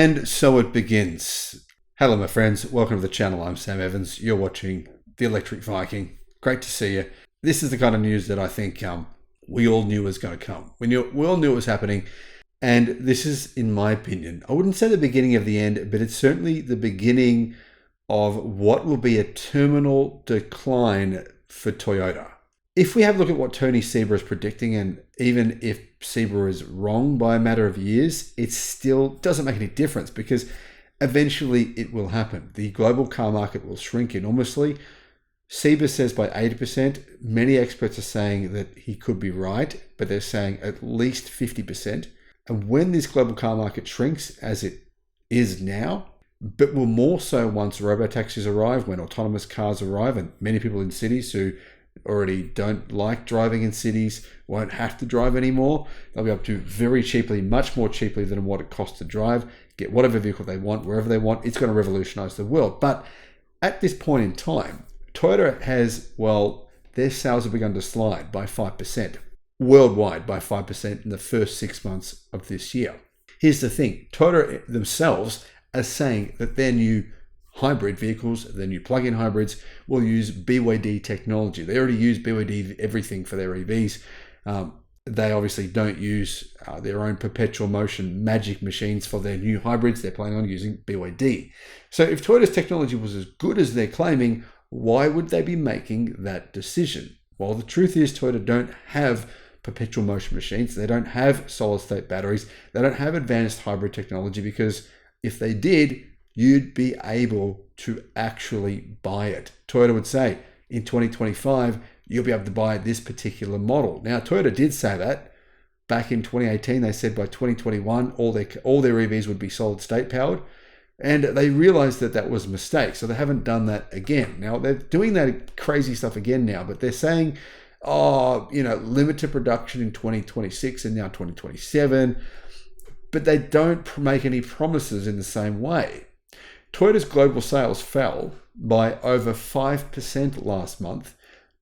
And so it begins. Hello, my friends. Welcome to the channel. I'm Sam Evans. You're watching the Electric Viking. Great to see you. This is the kind of news that I think we all knew was going to come. We all knew it was happening. And this is, in my opinion, I wouldn't say the beginning of the end, but it's certainly the beginning of what will be a terminal decline for Toyota. If we have a look at what Tony Seba is predicting, and even if Seba is wrong by a matter of years, it still doesn't make any difference because eventually it will happen. The global car market will shrink enormously. Seba says by 80%. Many experts are saying that he could be right, but they're saying at least 50%. And when this global car market shrinks, as it is now, but will more so once robotaxis arrive, when autonomous cars arrive, and many people in cities who already don't like driving in cities won't have to drive anymore. They'll be able to very cheaply, much more cheaply than what it costs to drive, get whatever vehicle they want, wherever they want. It's going to revolutionize the world. But at this point in time, Toyota has, their sales have begun to slide by 5%, worldwide by 5% in the first 6 months of this year. Here's the thing, Toyota themselves are saying that their new hybrid vehicles, their new plug-in hybrids, will use BYD technology. They already use BYD everything for their EVs. They obviously don't use their own perpetual motion magic machines for their new hybrids. They're planning on using BYD. So if Toyota's technology was as good as they're claiming, why would they be making that decision? Well, the truth is Toyota don't have perpetual motion machines. They don't have solid state batteries. They don't have advanced hybrid technology, because if they did, you'd be able to actually buy it. Toyota would say in 2025, you'll be able to buy this particular model. Now, Toyota did say that back in 2018. They said by 2021, all their EVs would be solid state powered. And they realized that that was a mistake. So they haven't done that again. Now they're doing that crazy stuff again now, but they're saying, limited production in 2026 and now 2027. But they don't make any promises in the same way. Toyota's global sales fell by over 5% last month,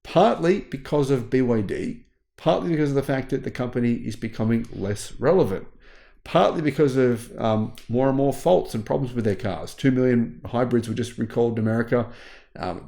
partly because of BYD, partly because of the fact that the company is becoming less relevant, partly because of more and more faults and problems with their cars. 2 million hybrids were just recalled in America,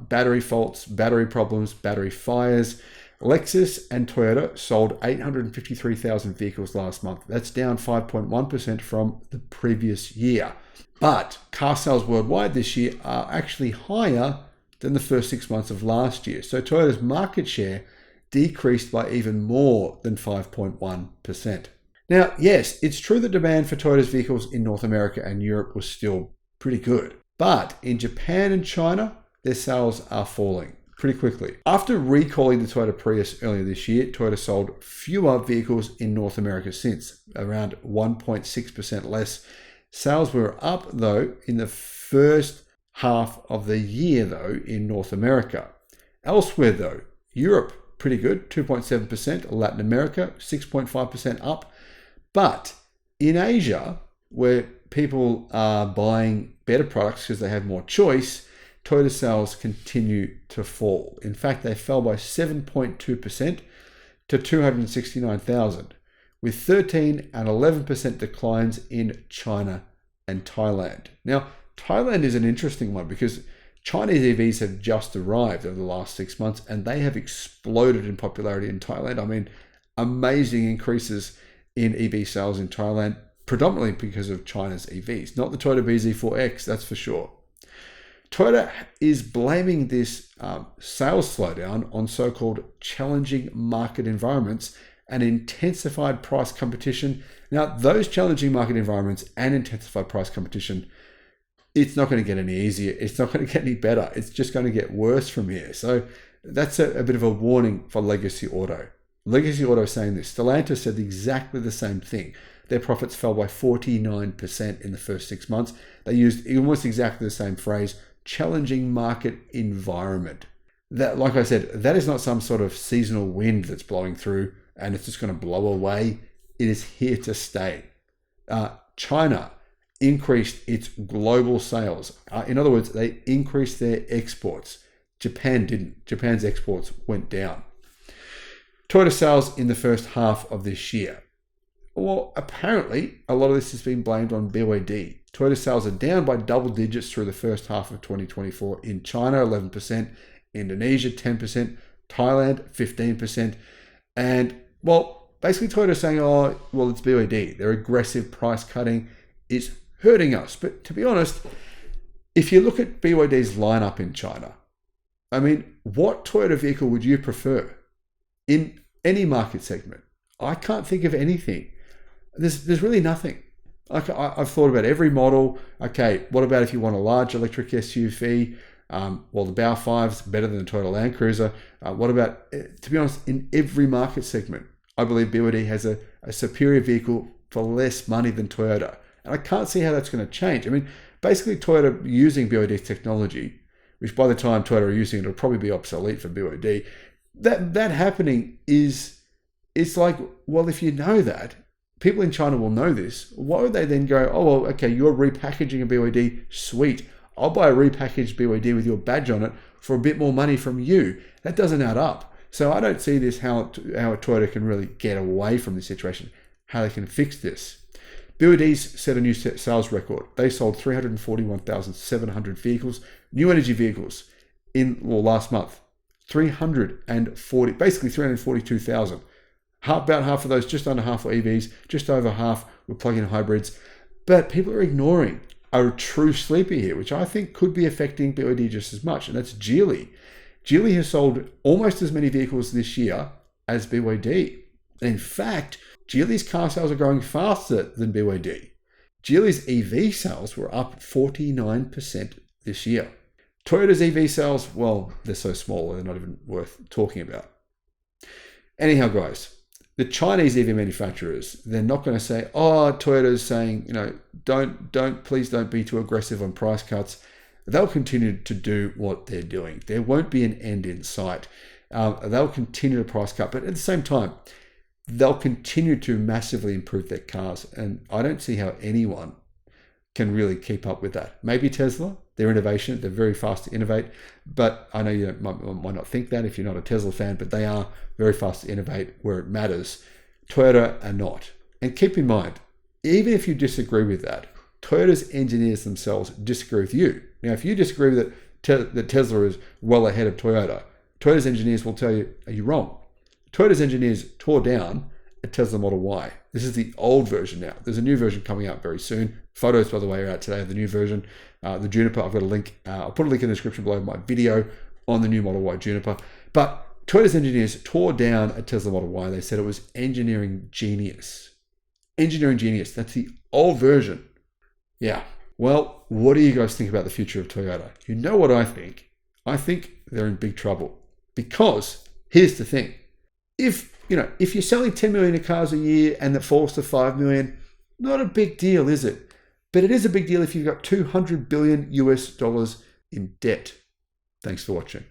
battery faults, battery problems, battery fires. Lexus and Toyota sold 853,000 vehicles last month. That's down 5.1% from the previous year. But car sales worldwide this year are actually higher than the first 6 months of last year. So Toyota's market share decreased by even more than 5.1%. Now, yes, it's true that demand for Toyota's vehicles in North America and Europe was still pretty good. But in Japan and China, their sales are falling pretty quickly. After recalling the Toyota Prius earlier this year, Toyota sold fewer vehicles in North America since, around 1.6% less. Sales were up, though, in the first half of the year, though, in North America. Elsewhere, though, Europe, pretty good, 2.7%. Latin America, 6.5% up. But in Asia, where people are buying better products because they have more choice, Toyota sales continue to fall. In fact, they fell by 7.2% to 269,000. with 13 and 11% declines in China and Thailand. Now, Thailand is an interesting one because Chinese EVs have just arrived over the last 6 months and they have exploded in popularity in Thailand. I mean, amazing increases in EV sales in Thailand, predominantly because of China's EVs, not the Toyota bZ4X, that's for sure. Toyota is blaming this sales slowdown on so-called challenging market environments and intensified price competition. Now, those challenging market environments and intensified price competition, it's not going to get any easier. It's not going to get any better. It's just going to get worse from here. So that's a bit of a warning for Legacy Auto. Legacy Auto is saying this. Stellantis said exactly the same thing. Their profits fell by 49% in the first 6 months. They used almost exactly the same phrase, challenging market environment. That, like I said, that is not some sort of seasonal wind that's blowing through and it's just going to blow away. It is here to stay. China increased its global sales. In other words, they increased their exports. Japan didn't. Japan's exports went down. Toyota sales in the first half of this year. Well, apparently, a lot of this has been blamed on BYD. Toyota sales are down by double digits through the first half of 2024 in China, 11%, Indonesia, 10%, Thailand, 15%. And, well, basically Toyota's saying, oh, well, it's BYD. Their aggressive price cutting is hurting us. But to be honest, if you look at BYD's lineup in China, I mean, what Toyota vehicle would you prefer in any market segment? I can't think of anything. There's really nothing. I've thought about every model. Okay, what about if you want a large electric SUV? Well, the Bao 5's better than the Toyota Land Cruiser. What about, to be honest, in every market segment, I believe BYD has a superior vehicle for less money than Toyota. And I can't see how that's going to change. I mean, basically Toyota using BYD's technology, which by the time Toyota are using it, it'll probably be obsolete for BYD. That happening it's like, well, if you know that, people in China will know this. Why would they then go, oh, well, okay, you're repackaging a BYD, sweet. I'll buy a repackaged BYD with your badge on it for a bit more money from you. That doesn't add up. So I don't see this, how Toyota can really get away from this situation, how they can fix this. BYD's set a new sales record. They sold 341,700 vehicles, new energy vehicles, last month. 342,000. About half of those, just under half were EVs, just over half were plug-in hybrids. But people are ignoring a true sleeper here, which I think could be affecting BYD just as much, and that's Geely. Geely has sold almost as many vehicles this year as BYD. In fact, Geely's car sales are growing faster than BYD. Geely's EV sales were up 49% this year. Toyota's EV sales, well, they're so small, they're not even worth talking about. Anyhow, guys, the Chinese EV manufacturers, they're not going to say, oh, Toyota's saying, please don't be too aggressive on price cuts. They'll continue to do what they're doing. There won't be an end in sight. They'll continue to price cut, but at the same time, they'll continue to massively improve their cars. And I don't see how anyone can really keep up with that. Maybe Tesla, their innovation, they're very fast to innovate, but I know you might not think that if you're not a Tesla fan, but they are very fast to innovate where it matters. Toyota are not. And keep in mind, even if you disagree with that, Toyota's engineers themselves disagree with you. Now, if you disagree that Tesla is well ahead of Toyota, Toyota's engineers will tell you, are you wrong? Toyota's engineers tore down a Tesla Model Y. This is the old version now. There's a new version coming out very soon. Photos, by the way, are out today of the new version. The Juniper, I've got a link. I'll put a link in the description below my video on the new Model Y Juniper. But Toyota's engineers tore down a Tesla Model Y. They said it was engineering genius. Engineering genius. That's the old version. Yeah. Well, what do you guys think about the future of Toyota? You know what I think. I think they're in big trouble. Because here's the thing. If you're selling 10 million cars a year and that falls to 5 million, not a big deal, is it? But it is a big deal if you've got $200 billion in debt. Thanks for watching.